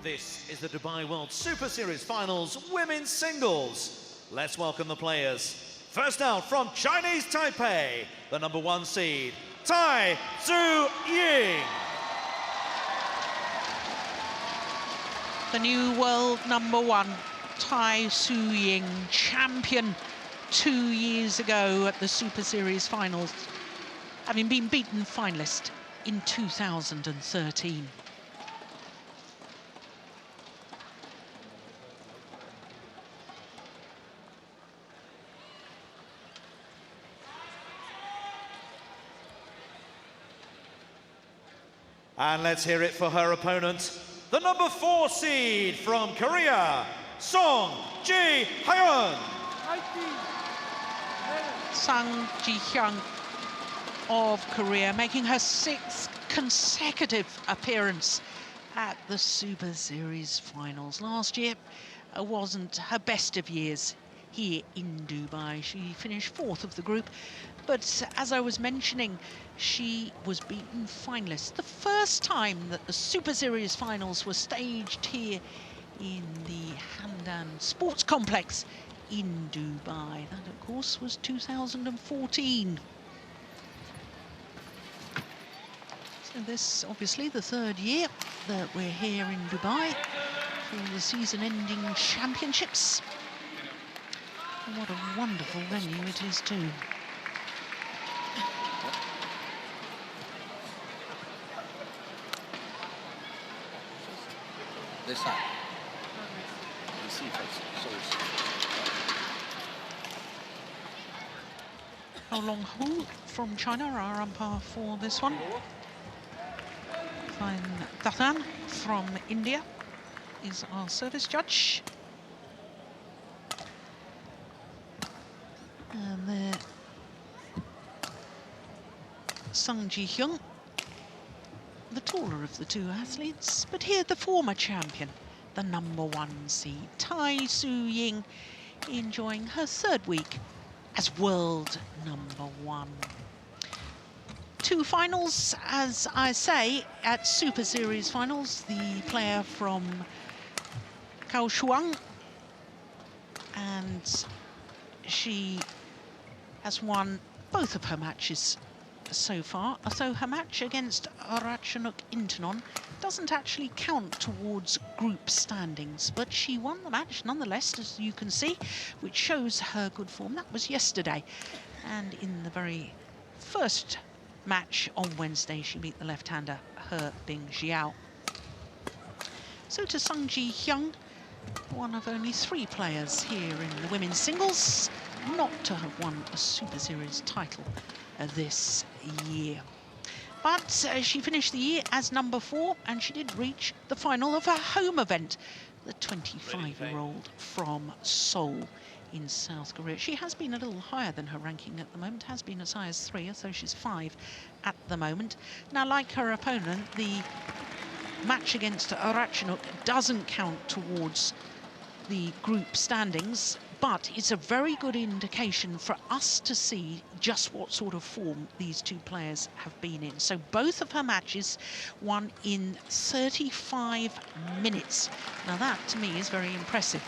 This is the Dubai World Super Series Finals Women's Singles. Let's welcome the players. First out from Chinese Taipei, the #1 seed, Tai Tzu Ying. The new world #1, Tai Tzu Ying, champion 2 years ago at the Super Series Finals, having been beaten finalist in 2013. And let's hear it for her opponent, the #4 seed from Korea, Hyun. Hyun of Korea, making her 6th consecutive appearance at the Super Series Finals. Last year wasn't her best of years here in Dubai. She finished 4th of the group, but as I was mentioning, she was beaten finalist. The first time that the Super Series Finals were staged here in the Hamdan Sports Complex in Dubai. That, of course, was 2014. So this, obviously, the 3rd year that we're here in Dubai for the season-ending championships. And what a wonderful venue it is, too. This side. How Long Hu from China, our umpire for this one. Fine Dathan from India is our service judge. And there, Hyun, the taller of the two athletes, but here the former champion, the #1 seed, Tai Tzu Ying, enjoying her 3rd week as world #1. 2 finals, as I say, at Super Series Finals. The player from Kaohsiung, and she has won both of her matches so far, although her match against Ratchanok Intanon doesn't actually count towards group standings, but she won the match nonetheless, as you can see, which shows her good form. That was yesterday, and in the very first match on Wednesday, she beat the left-hander He Bing Xiao. So to Hyun, one of only 3 players here in the women's singles not to have won a Super Series title this year. But she finished the year as #4, and she did reach the final of her home event, the 25-year-old from Seoul in South Korea. She has been a little higher than her ranking at the moment, has been as high as 3, so she's 5 at the moment. Now, like her opponent, the match against Ratchanok doesn't count towards the group standings, but it's a very good indication for us to see just what sort of form these 2 players have been in. So both of her matches won in 35 minutes. Now that, to me, is very impressive.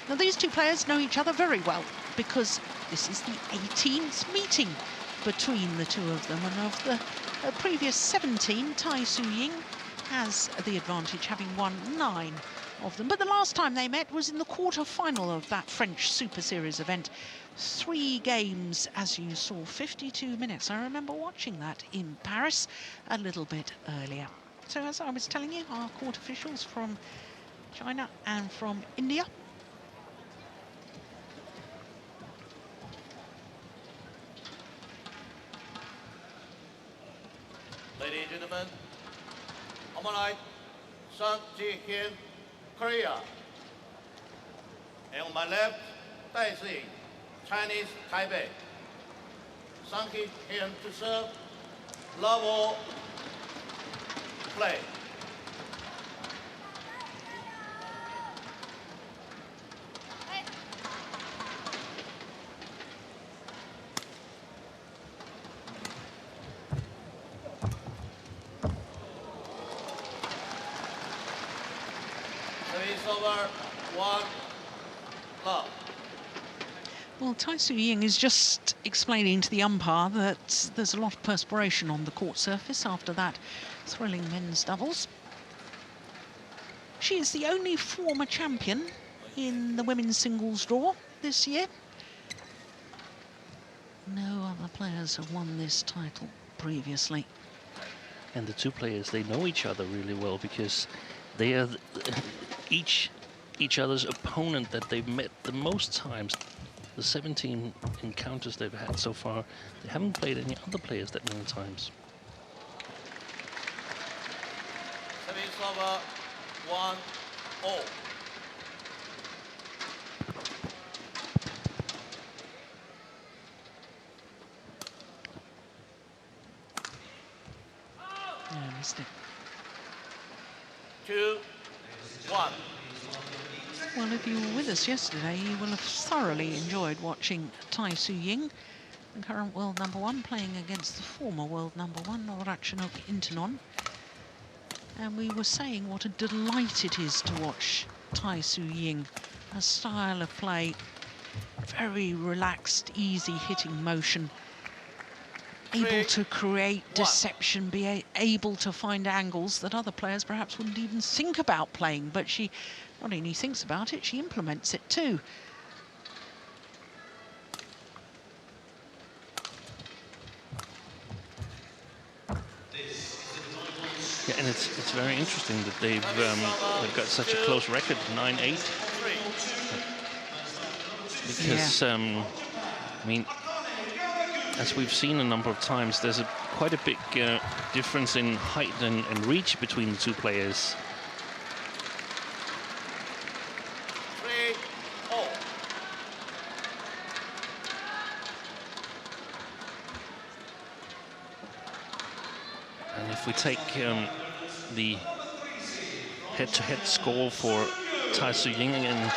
Now these 2 players know each other very well, because this is the 18th meeting between the 2 of them, and of the previous 17, Tai Tzu Ying has the advantage, having won 9 of them. But the last time they met was in the quarter-final of that French Super Series event. 3 games, as you saw, 52 minutes. I remember watching that in Paris a little bit earlier. So as I was telling you, our court officials from China and from India. Ladies and gentlemen, on my right, Hyun, Korea. And on my left, Tai Tzu Ying, Chinese Taipei. Hyun to serve, love all, play. number 1, love. Well, Tai Tzu Ying is just explaining to the umpire that there's a lot of perspiration on the court surface after that thrilling men's doubles. She is the only former champion in the women's singles draw this year. No other players have won this title previously. And the two players, they know each other really well because they are each other's opponent that they've met the most times. The 17 encounters they've had so far, they haven't played any other players that many times. Service over 1-0. Yeah, missed it. 2-1. Well, if you were with us yesterday, you will have thoroughly enjoyed watching Tai Tzu Ying, the current world #1, playing against the former world #1, Ratchanok Intanon. And we were saying what a delight it is to watch Tai Tzu Ying. Her style of play, very relaxed, easy hitting motion, able to create deception, be able to find angles that other players perhaps wouldn't even think about playing, but she not only thinks about it, she implements it too. Yeah, and it's very interesting that they've got such a close record, 9-8. Because I mean, as we've seen a number of times, there's quite a big difference in height and reach between the two players. 3-0. And if we take the head-to-head score for Tai Tzu Ying and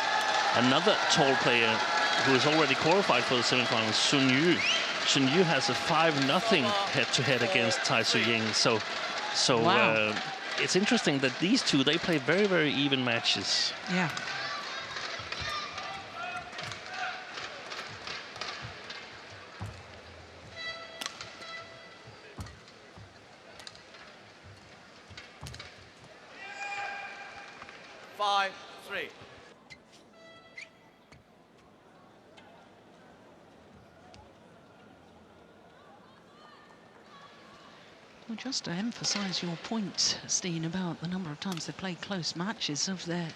another tall player who has already qualified for the semifinals, Sun Yu. Sun Yu has a 5-0 head-to-head against Tai Tzu Ying. So Wow. It's interesting that these two, they play very, very even matches. Yeah. Five, 3. Well, just to emphasise your point, Steen, about the number of times they played close matches, of their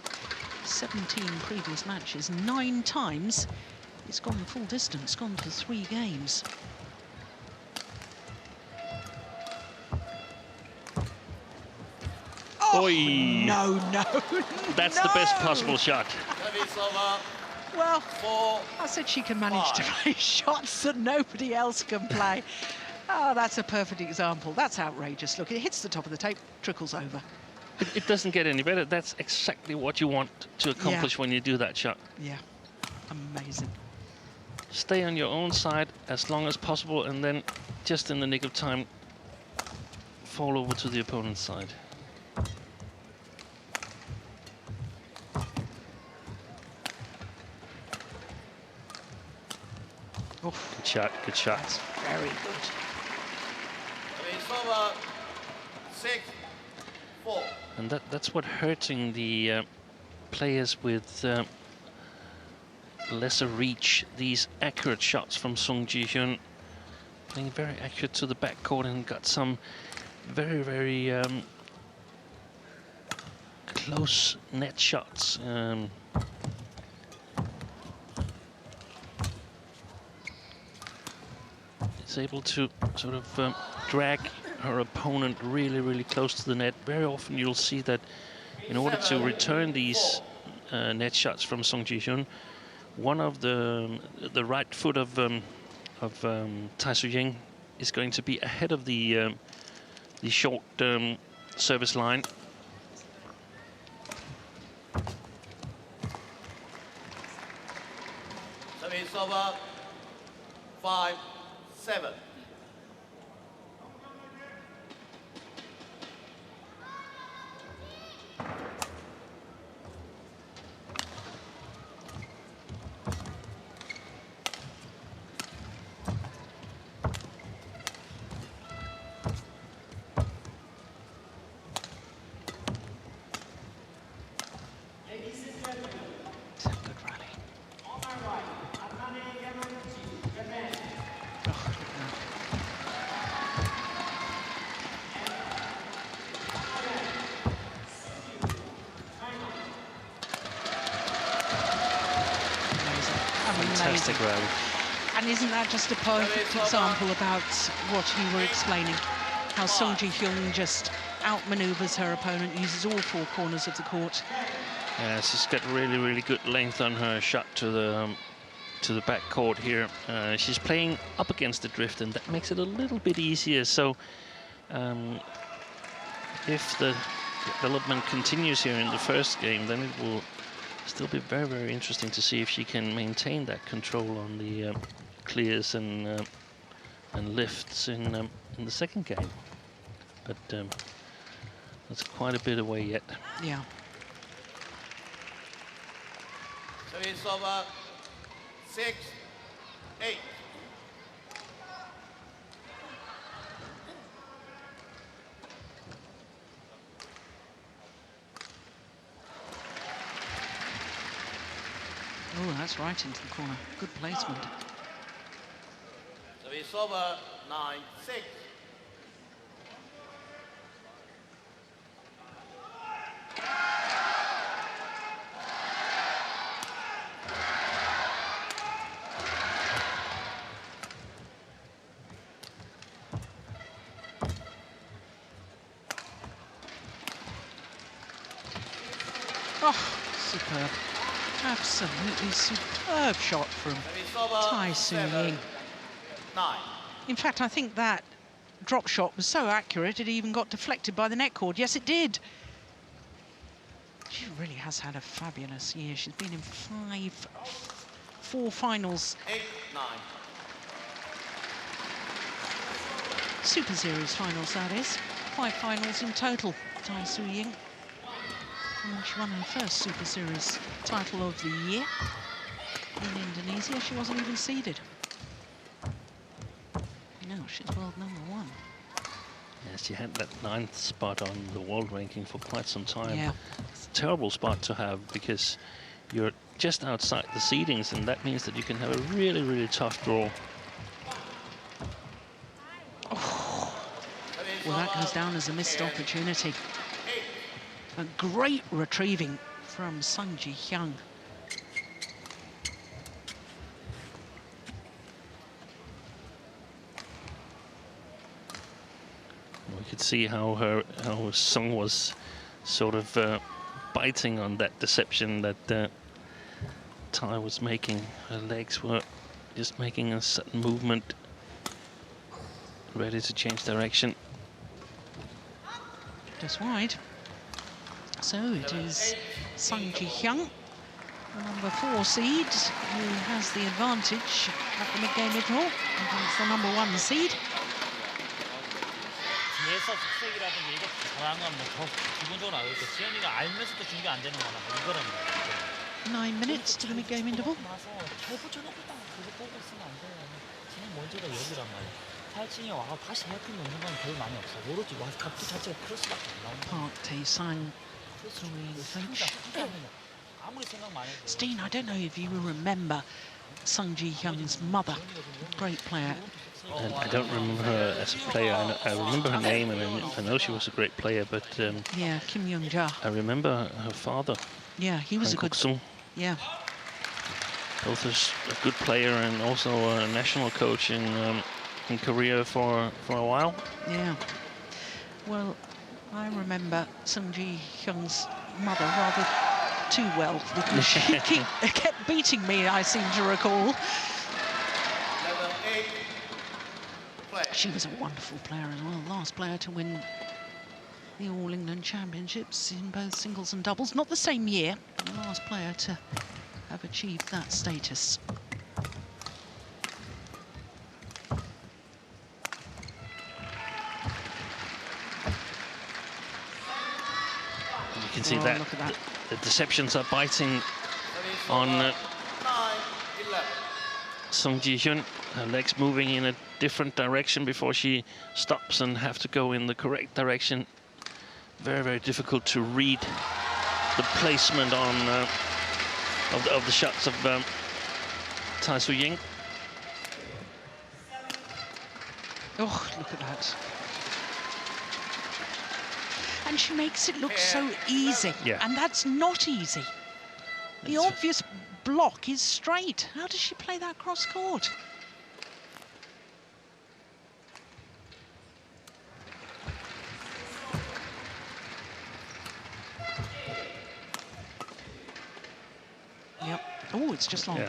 17 previous matches, 9 times it's gone the full distance, gone to 3 games. Oh, Oi. no. That's the best possible shot. Service over Well, 4. I said she can manage to play shots that nobody else can play. Oh, that's a perfect example. That's outrageous. Look, it hits the top of the tape, trickles over. It doesn't get any better. That's exactly what you want to accomplish when you do that shot. Yeah, amazing. Stay on your own side as long as possible, and then just in the nick of time, fall over to the opponent's side. Oof, Good shot, good shot. that's very good. Service over 6-4. And that's what hurting the players with lesser reach. These accurate shots from Sung Ji-hyun, playing very accurate to the backcourt, and got some very, very close net shots. Is able to sort of drag her opponent really, really close to the net. Very often you'll see that in order to return these net shots from Sung Ji-hyun, one of the right foot of Tai Tzu Ying is going to be ahead of the short service line. Service over 5-7. fantastic rally. And isn't that just a perfect example about what you were explaining? How Song Ji-hyun just outmaneuvers her opponent, uses all four corners of the court. Yeah, she's got really, really good length on her shot to the back court here. She's playing up against the drift, and that makes it a little bit easier. So if the development continues here in the first game, then it will still be very, very interesting to see if she can maintain that control on the clears and lifts in the second game. But that's quite a bit away yet. Yeah. Service over 6-8. Oh, that's right into the corner. Good placement. Service over 9-6. Oh, superb. Absolutely superb shot from Tai Tzu Ying. 9. In fact, I think that drop shot was so accurate it even got deflected by the net cord. Yes, it did. She really has had a fabulous year. She's been in 4 finals. 8-9. Super Series finals, that is. 5 finals in total, Tai Tzu Ying. And she won her first Super Series title of the year in Indonesia. She wasn't even seeded. No, she's world #1. Yes, she had that 9th spot on the world ranking for quite some time. Yeah. It's a terrible spot to have because you're just outside the seedings, and that means that you can have a really, really tough draw. Oh. Well, that goes down as a missed opportunity. A great retrieving from Song Ji-hyun. We could see how Song was sort of biting on that deception that Tai was making. Her legs were just making a sudden movement, ready to change direction. Just wide. So it is Song Ji-hyun, the #4 seed, who has the advantage at the mid-game interval against the #1 seed. 뒤에서 속색이라든지 이렇게 잘한 건 더 기본적으로 알고 지현이가 알면서도 준비가 안 되는 거나 이거는 9 minutes to the mid-game interval. 나서 잘 붙여놓겠다 그거 보고 있으면 안 돼요. 지금 먼저가 여기란 말이야. 탈진이 와서 다시 헤어핀 넣는 건 별 많이 없어. 오로지 와서 각도 자체가 크로스밖에 안 나오는 거야. Park Tae-sang throwing French. 아무리 생각 많이 해도 Steen, I don't know if you remember Song Ji-hyun's mother, great player. And I don't remember her as a player. I remember her name, and I know she was a great player, but Yeah, Kim Young-ja. I remember her father. Yeah, he was a good... Sung, Yeah. both as a good player and also a national coach in Korea for a while. Yeah. Well, I remember Song Ji-hyun's mother rather too well because she kept beating me, I seem to recall. Level 8. Play. She was a wonderful player as well, last player to win the All England Championships in both singles and doubles. Not the same year, but the last player to have achieved that status. You can see Oh, that, look at that. the deceptions are biting Service on over 9-11. Song Ji-hyun. Her legs moving in a different direction before she stops and have to go in the correct direction. Very, very difficult to read the placement on of the shots of Tai Tzu Ying. Oh, look at that. And she makes it look so easy. Yeah. And that's not easy. The obvious block is straight. How does she play that cross court? Yep. Oh, it's just long. Yeah.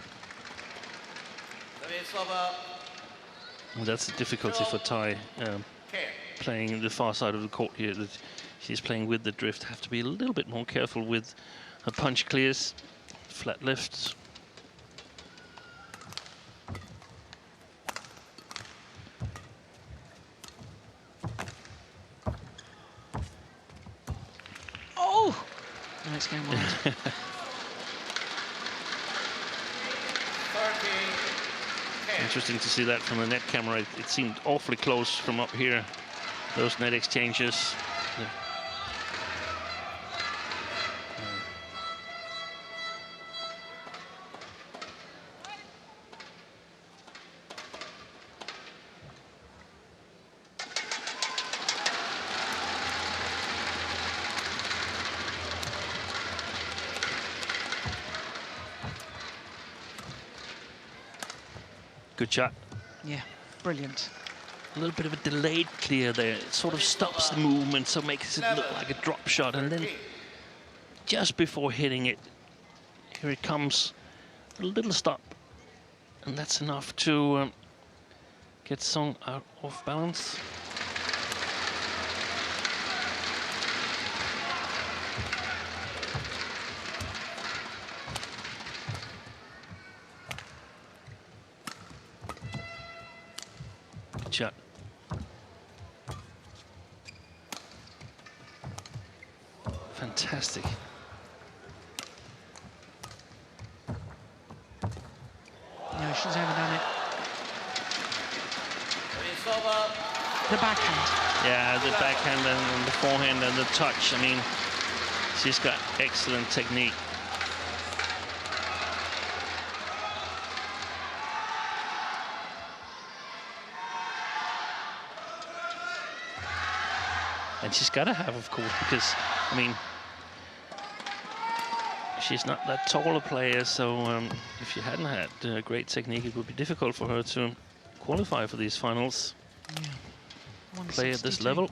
Well, that's the difficulty for Tai, playing the far side of the court here, that she's playing with the drift. Have to be a little bit more careful with her punch clears, flat lifts. Oh! No, it's going wide. Interesting to see that from the net camera. It seemed awfully close from up here, those net exchanges. Yeah. Good shot. Yeah, brilliant. A little bit of a delayed clear there. It sort of stops the movement, so makes it look like a drop shot. And then just before hitting it, here it comes, a little stop. And that's enough to get Song out of balance. Good shot. Fantastic. No, she's overdone it. The backhand. Yeah, the backhand and the forehand and the touch. I mean, she's got excellent technique. And she's got to have, of course, because, I mean, she's not that tall a player, so if she hadn't had great technique, it would be difficult for her to qualify for these finals. Yeah. Play at this level.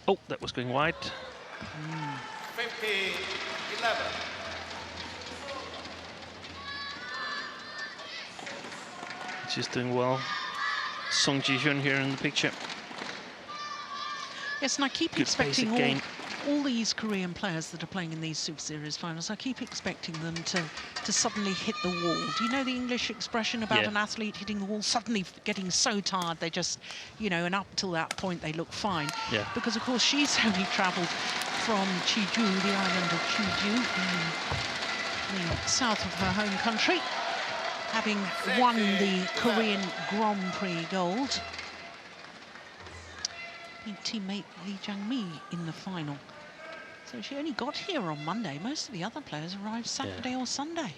Oh, that was going wide. 50-11. She's doing well. Song Ji-hyun here in the picture. Yes, and I keep Good expecting basic game. all these Korean players that are playing in these Super Series finals, I keep expecting them to suddenly hit the wall. Do you know the English expression about Yeah. an athlete hitting the wall, suddenly getting so tired they just, you know, and up till that point they look fine? Yeah. Because, of course, she's only travelled from Jeju, the island of Jeju, in the south of her home country, having won the Korean Grand Prix Gold. Beat teammate Lee Jang-mi in the final. So she only got here on Monday. Most of the other players arrived Saturday or Sunday.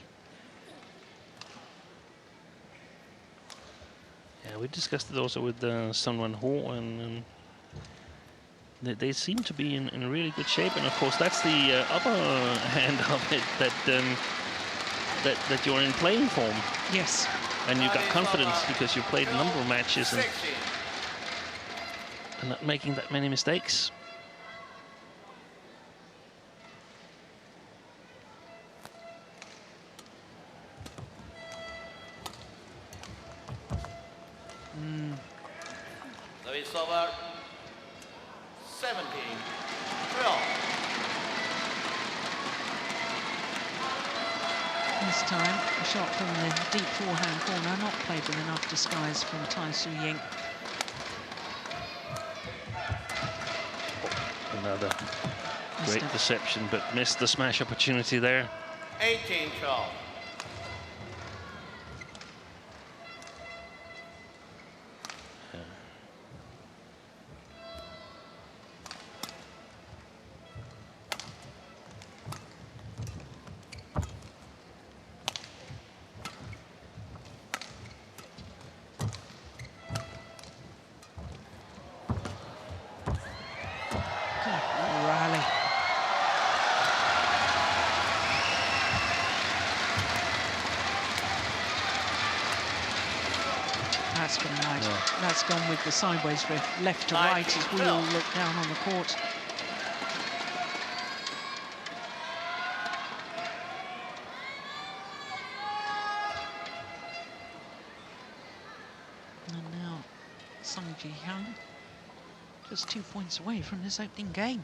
Yeah, we discussed it also with Sun Wan-ho, and they seem to be in really good shape. And of course, that's the upper hand of it, that you're in playing form. Yes. And you've got confidence because you played a number of matches and not making that many mistakes. Service over. 17-12. This time, a shot from the deep forehand corner, not played with enough disguise from Tai Tzu Ying. Another great deception, but missed the smash opportunity there. 18-12. that's gone wide. Yeah. That's gone with the sideways drift, left to right as we all look down on the court. And now Sung Ji-hyun just 2 points away from this opening game.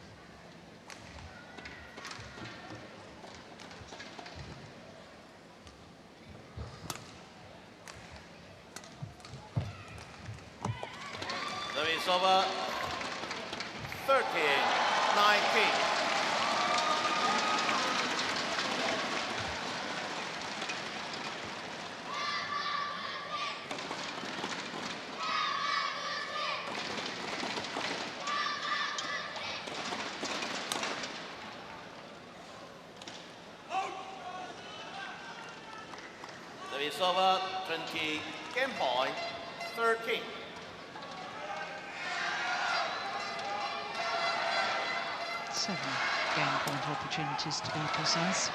Service over 13-19. Service over 20, game point 13. Seven game point opportunities to be precise.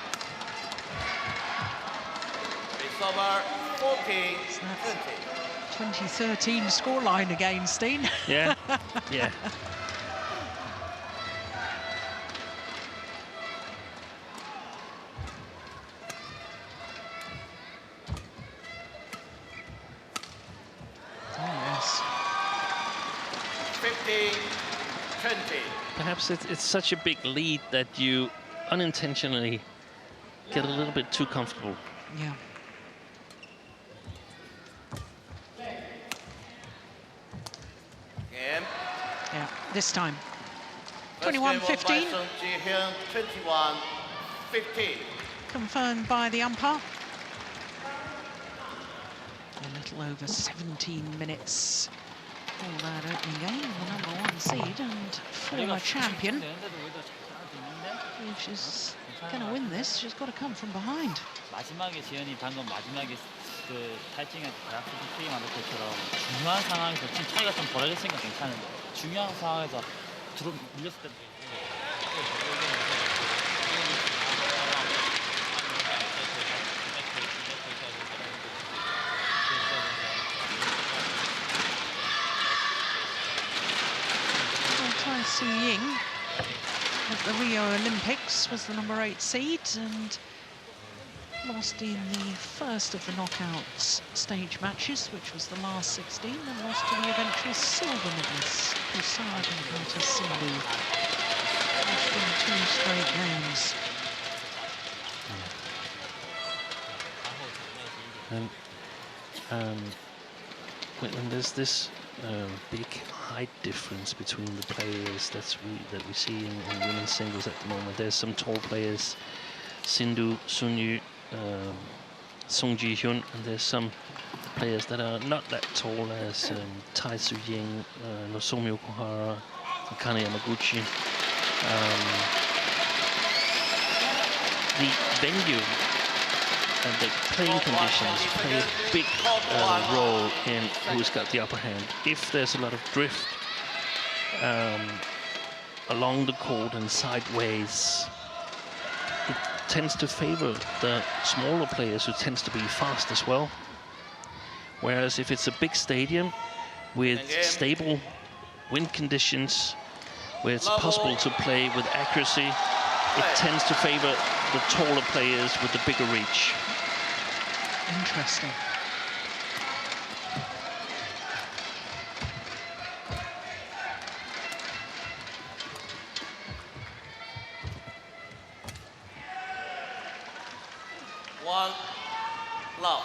It's over 14, So that's 2013 scoreline again, Steen. Yeah, yeah. Oh, yes. 15-20. Perhaps it's such a big lead that you unintentionally get a little bit too comfortable. Yeah. Game. Yeah, this time. First game won 21-15. by Sung Ji-hyun, 21-15. Confirmed by the umpire. A little over 17 minutes for that opening game. The #1 seed and former champion. If she's going to win this, she's got to come from behind. 마지막에 지현이 방금 마지막에 그 탈징한테 대학 프레임 안 것처럼 중요한 상황에서 팀 차이가 좀 벌어졌으니까 괜찮은데 중요한 상황에서 들어 밀렸을 때도 Tai Tzu Ying at the Rio Olympics was the #8 seed and lost in the first of the knockouts stage matches, which was the last 16, and lost to the eventual silver medalist, Prasad and Countess Sindhu. Lost in 2 straight games. And when there's this big height difference between the players that we see in women's singles at the moment, there's some tall players, Sindhu, Sunyu, Sung Ji-hyun, and there's some players that are not that tall as Tai Tzu Ying, Nozomi Okuhara, Kane Yamaguchi. The venue and the playing conditions play a big role in who's got the upper hand. If there's a lot of drift along the court and sideways, it tends to favor the smaller players who tends to be fast as well. Whereas if it's a big stadium with stable wind conditions, where it's possible to play with accuracy, it tends to favor the taller players with the bigger reach. Interesting. One love.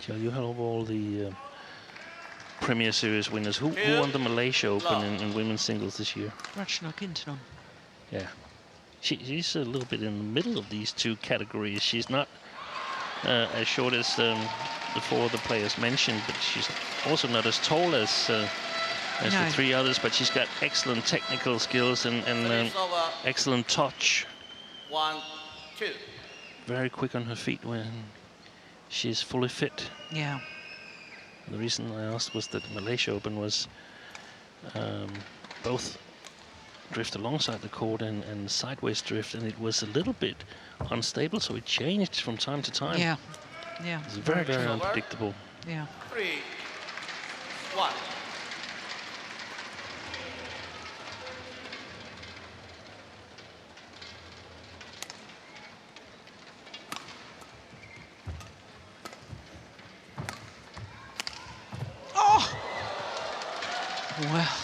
You have all the Premier Series winners. Who won the Malaysia Open in women's singles this year? Ratchanok Intanon. Yeah. She's a little bit in the middle of these two categories. She's not as short as the 4 other players mentioned, but she's also not as tall as the 3 others, but she's got excellent technical skills and excellent touch. 1-2. Very quick on her feet when she's fully fit. Yeah. The reason I asked was that Malaysia Open was both drift alongside the court and sideways drift, and it was a little bit unstable, so it changed from time to time. Yeah. Yeah. It's very, very unpredictable. Yeah. 3-1. Oh! Well,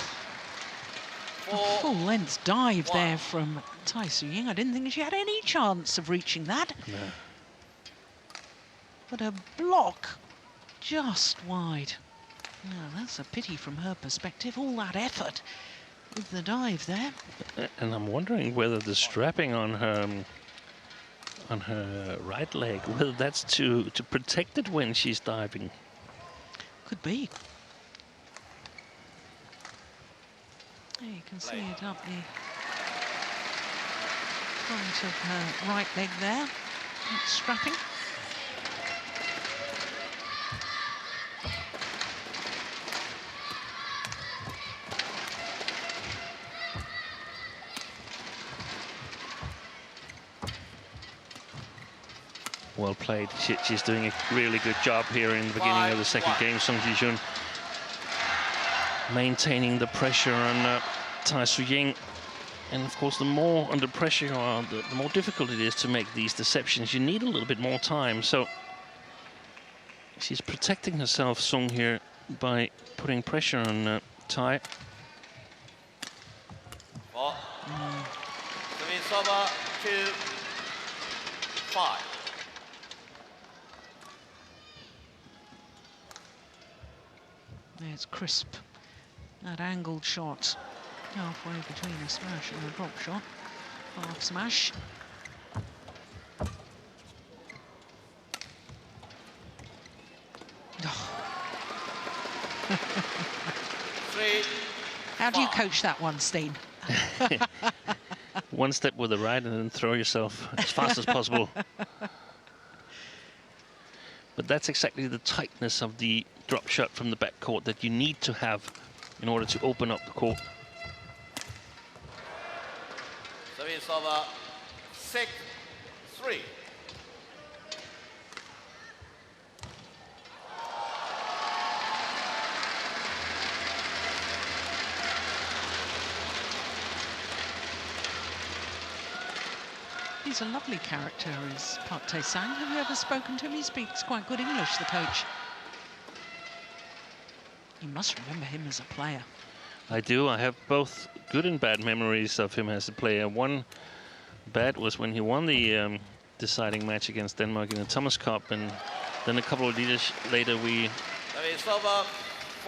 a full-length dive there from Tai Tzu Ying. I didn't think she had any chance of reaching that. No. But a block just wide. Now, that's a pity from her perspective. All that effort with the dive there. And I'm wondering whether the strapping on her right leg, whether that's to protect it when she's diving. Could be. There you can see it up the front of her right leg there. It's strapping. Well played. She's doing a really good job here in the beginning of the second game. Song Ji-hyun maintaining the pressure on Tai Tzu Ying. And of course, the more under pressure you are, the more difficult it is to make these deceptions. You need a little bit more time. So she's protecting herself, Song, here by putting pressure on Tai. Service over 2-5. It's crisp. That angled shot halfway between a smash and a drop shot. Half smash. How do you coach that one, Steen? One step with the right and then throw yourself as fast as possible. But that's exactly the tightness of the drop shot from the backcourt that you need to have in order to open up the court. Service over 6-3. He's a lovely character, is Park Tae-sang. Have you ever spoken to him? He speaks quite good English, the coach. You must remember him as a player. I do. I have both good and bad memories of him as a player. One bad was when he won the deciding match against Denmark in the Thomas Cup, and then a couple of years later we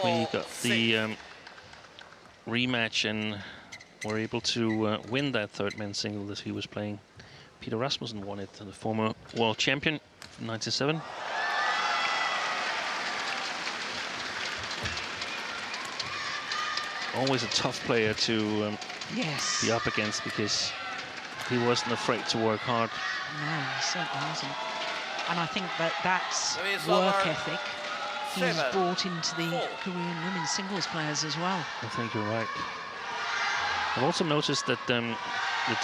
got the rematch and were able to win that third men's single that he was playing. Peter Rasmussen won it, the former world champion from '97. Always a tough player to Yes. be up against because he wasn't afraid to work hard. No, he certainly wasn't. And I think that that's work ethic he's brought into the Korean women's singles players as well. I think you're right. I've also noticed that the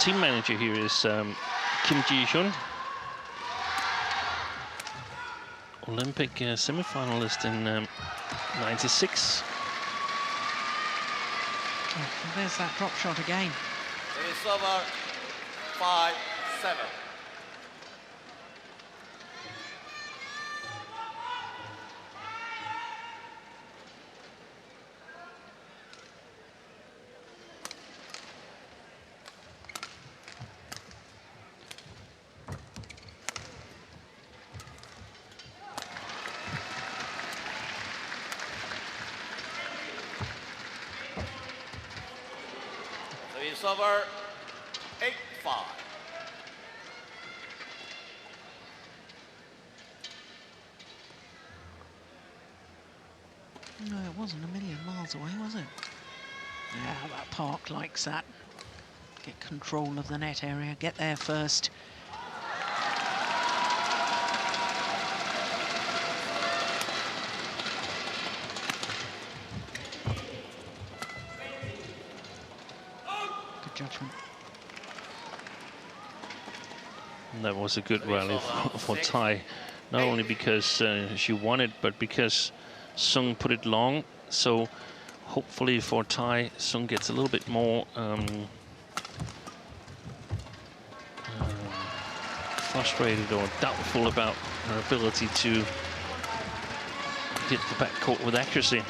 team manager here is Kim Ji-hyun, Olympic semi-finalist in '96. Oh, and there's that drop shot again. Service over 5-7. Service over 8-5. No, it wasn't a million miles away, was it? Yeah, that Park likes that. Get control of the net area, get there first. judgment. And that was a good rally for Tai, not only because she won it, but because Sung put it long. So hopefully for Tai, Sung gets a little bit more frustrated or doubtful about her ability to hit the backcourt with accuracy.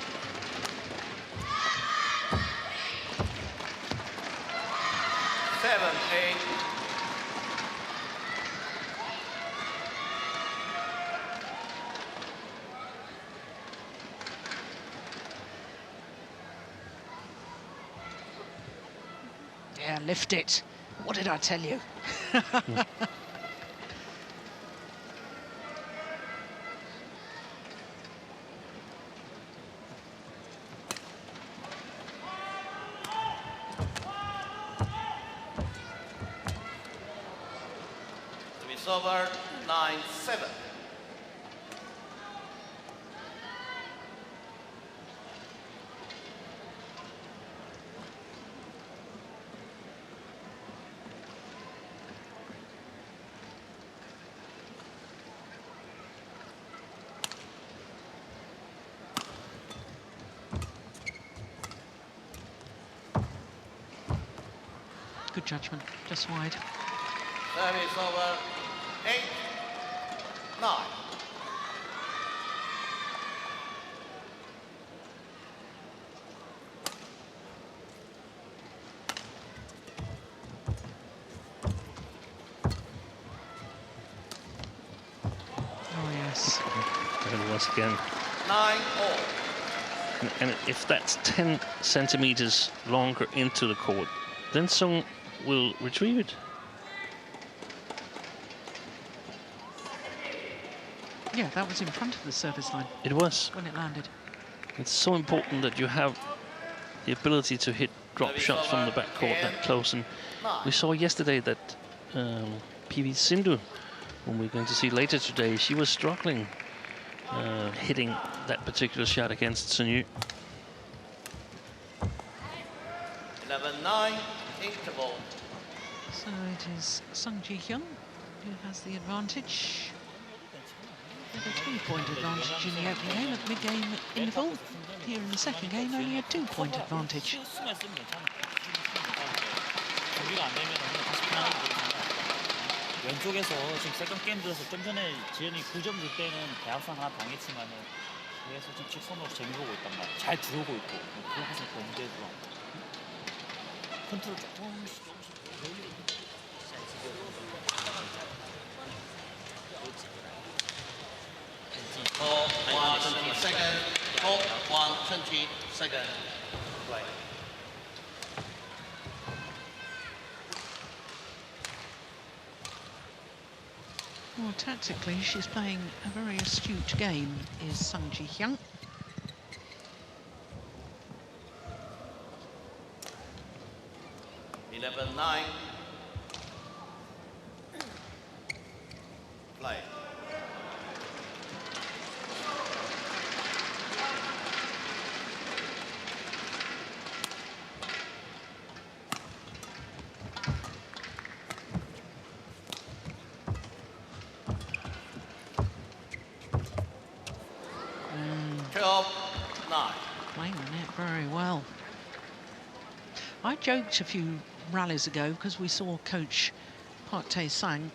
Yeah, lift it. What did I tell you? It's over 9-7. Good judgment, just wide. Service over 8-9. Oh, yes. And once again. 9-all. And if that's 10 centimeters longer into the court, then Sung will retrieve it. Yeah, that was in front of the service line It was. when it landed. It's so important that you have the ability to hit drop shots from the backcourt that close. And we saw yesterday that PV Sindhu, whom we're going to see later today, she was struggling hitting that particular shot against Sun Yu. 11-9, interval. So it is Sung Ji-hyun who has the advantage. Had a 3-point advantage in the opening game. At the mid-game interval, here in the second game, only a 2-point advantage. 왼쪽에서 지금 세컨 게임 들어서 좀 전에 지현이 9점 줄 때는 대학상 하나 당했지만은 그래서 지금 직선으로 재미보고 있단 말이야. 잘 들어오고 있고 그거 해서 범죄도 컨트롤 조금씩 Call 1 second. Call 1 second. Play. Well, tactically, she's playing a very astute game, is Sung Ji-hyun. Nine. Play. Playing the net very well. I joked a few rallies ago because we saw coach Park Tae-sang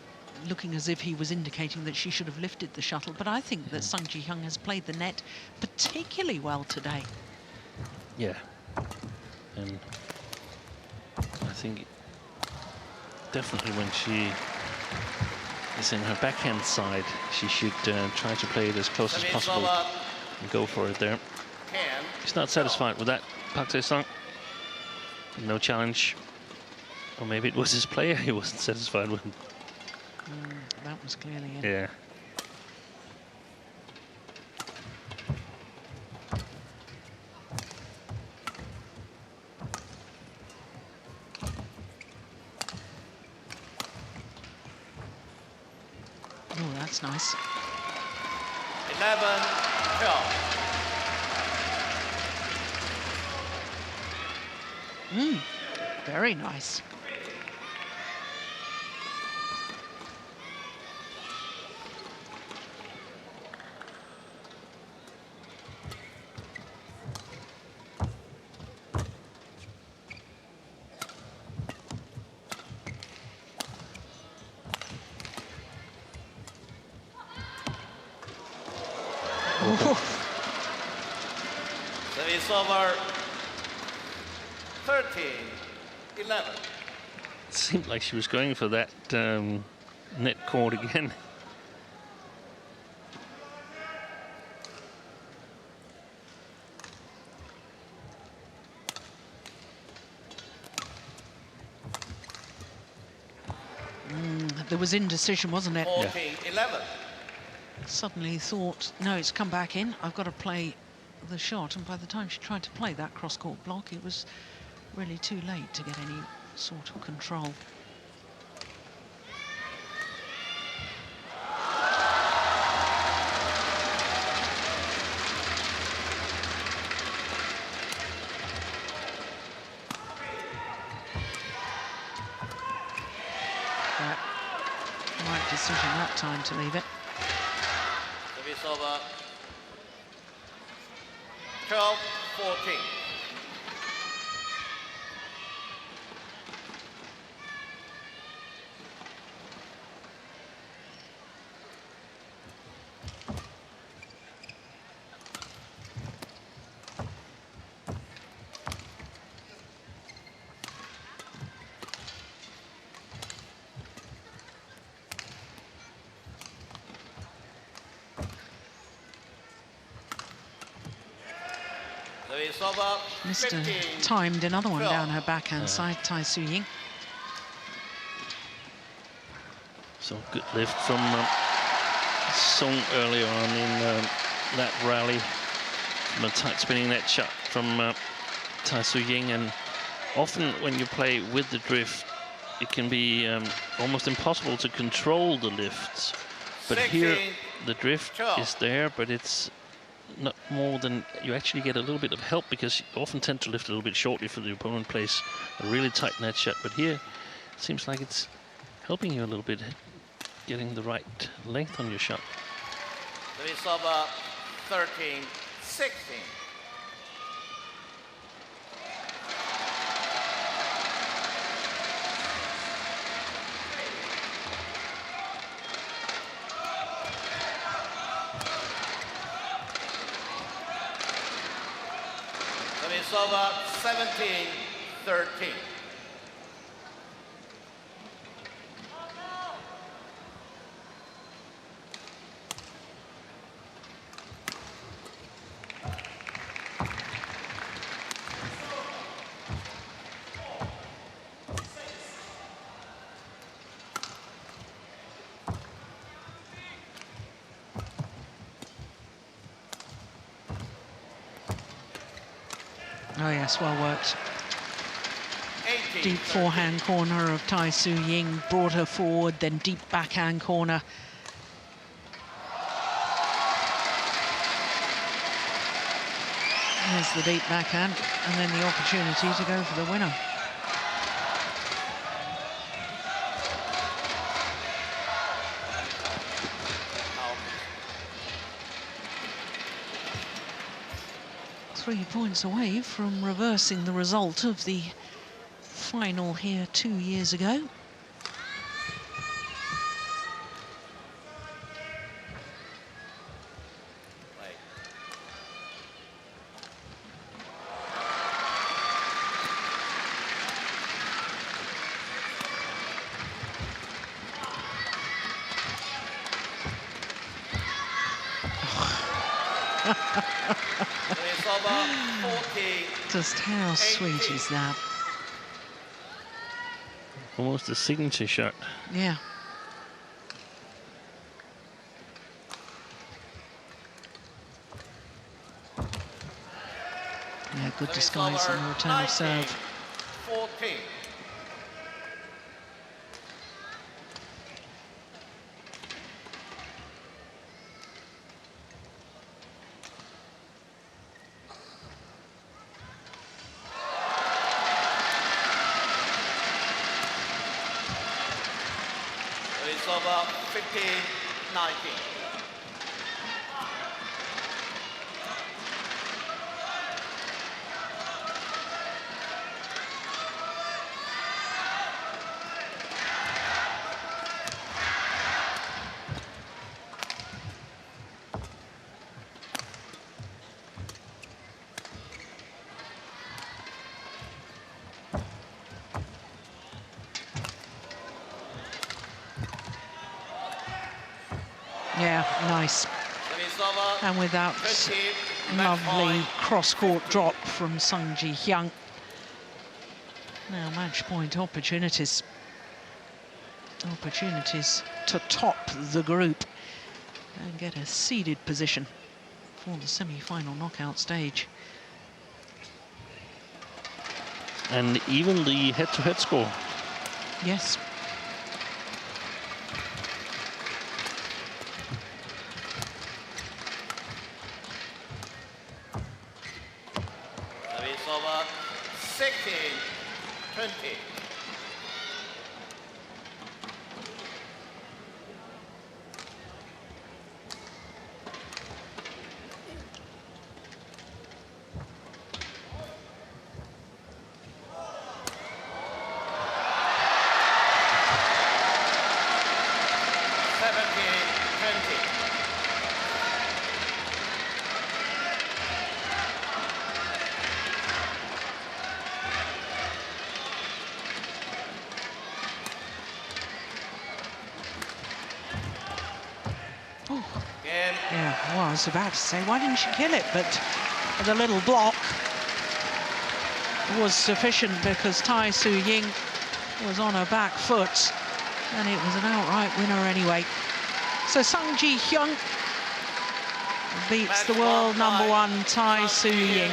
looking as if he was indicating that she should have lifted the shuttle, but I think that Sung Ji-hyun has played the net particularly well today. Yeah. And I think definitely when she is in her backhand side, she should try to play it as close as possible and go for it there. She's not satisfied with that, Park Tae-sang. No challenge. Or maybe it was his player he wasn't satisfied with. That was clearly it. Yeah. Oh, that's nice. 11-12. Very nice. Service over 13-11. It seemed like she was going for that net cord again. There was indecision, wasn't it? 14-11. Suddenly thought, no, it's come back in. I've got to play the shot. And by the time she tried to play that cross-court block, it was really too late to get any sort of control. Right decision that time to leave it. Service over 12-14. Service over Mr. 15. Timed another one 12. down her backhand side, Tai Tzu Ying. So good lift from Song earlier on in that rally. From a tight spinning net shot from Tai Tzu Ying. And often when you play with the drift, it can be almost impossible to control the lifts. But here, 16, the drift 12. is there, but it's not more than you actually get a little bit of help, because you often tend to lift a little bit shortly for the opponent plays a really tight net shot. But here, it seems like it's helping you a little bit, getting the right length on your shot. Service over 13-16. Service over 17-13. Oh yes, well worked. 18, Deep forehand corner of Tai Tzu Ying, brought her forward, then deep backhand corner. Here's the deep backhand, and then the opportunity to go for the winner. Out. 3 points away from reversing the result of the final here 2 years ago. Right. Service over 14. Just how sweet 18. is that? Almost a signature shot. Yeah. Yeah, good disguise and return of serve. 14. Service over 15-19. Yeah, nice. Service over And with that 20, lovely match point. cross-court drop from Sung Ji-hyun. Now match point opportunities. Opportunities to top the group and get a seeded position for the semi-final knockout stage. And even the head-to-head score. Yes. Service over 16-20. Yeah, well, I was about to say, why didn't she kill it? But the little block was sufficient because Tai Tzu Ying was on her back foot, and it was an outright winner anyway. So Sung Ji-hyun beats the world #1 Tai Tzu Ying.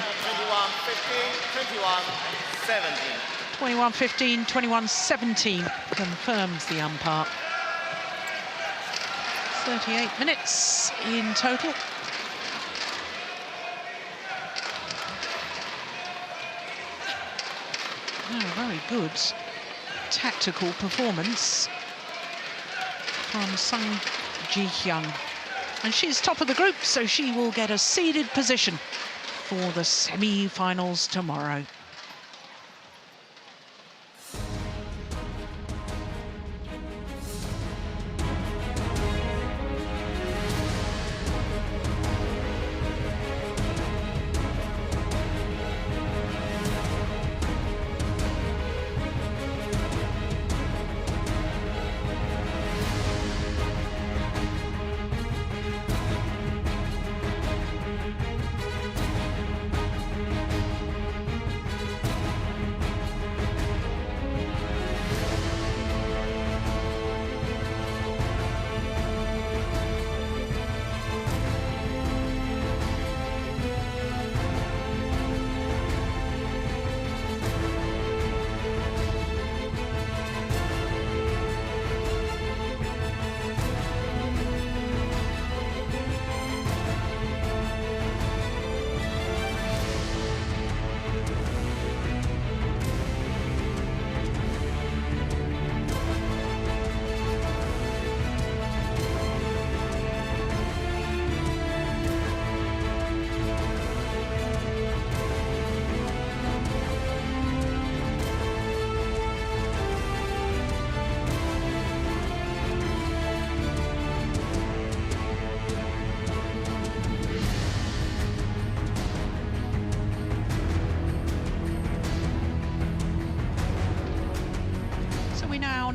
21-15, 21-17. 21-15, 21-17 confirms the umpire. 38 minutes in total. Oh, very good tactical performance from Sung Ji-hyun. And she's top of the group, so she will get a seeded position for the semi-finals tomorrow.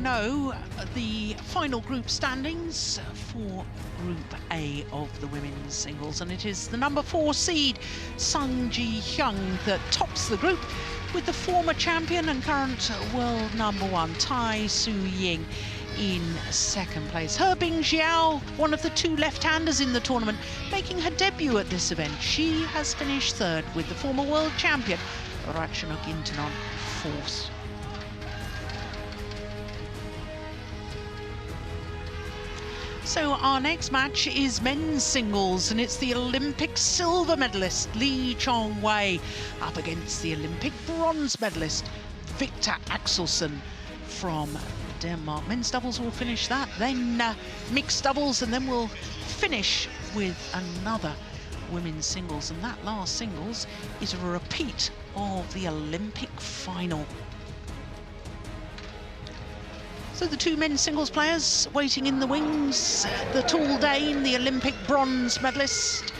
Know the final group standings for Group A of the women's singles, and it is the #4 seed Sung Ji-hyun that tops the group, with the former champion and current world #1 Tai Tzu Ying in second place. He Bingjiao, one of the two left-handers in the tournament, making her debut at this event. She has finished third, with the former world champion Ratchanok Intanon fourth. So our next match is men's singles, and it's the Olympic silver medalist Lee Chong-wei up against the Olympic bronze medalist Victor Axelsen from Denmark. Men's doubles will finish that, then mixed doubles, and then we'll finish with another women's singles. And that last singles is a repeat of the Olympic final. So the two men's singles players waiting in the wings, the tall dame, the Olympic bronze medalist,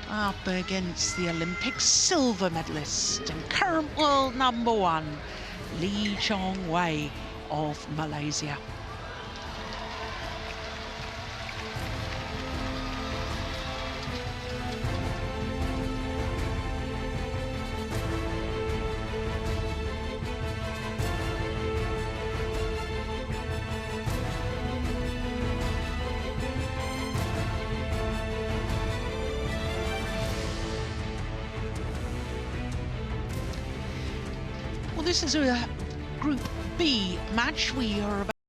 up against the Olympic silver medalist and current world number one, Lee Chong Wei of Malaysia. Well, this is a Group B match. We are about